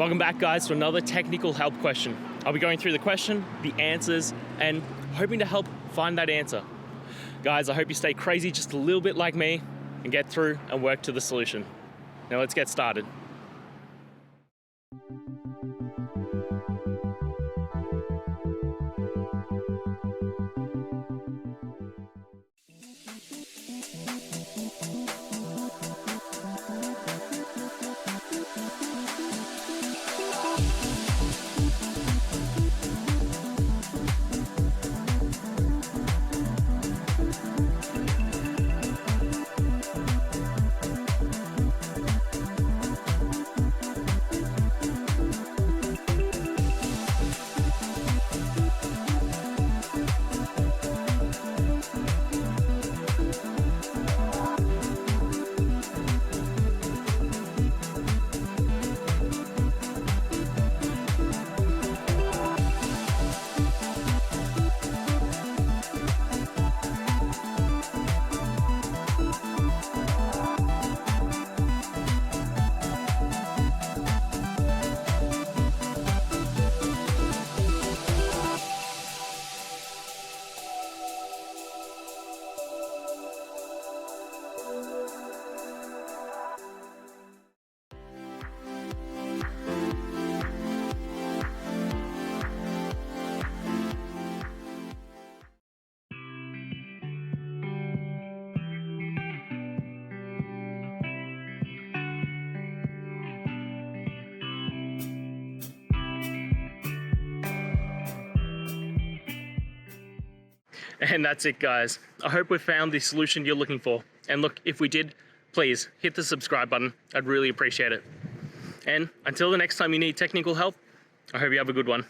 Welcome back, guys, to another technical help question. I'll be going through the question, the answers, and hoping to help find that answer. Guys, I hope you stay crazy just a little bit like me and get through and work to the solution. Now let's get started. And that's it, guys. I hope we found the solution you're looking for. And look, if we did, please hit the subscribe button. I'd really appreciate it. And until the next time you need technical help, I hope you have a good one.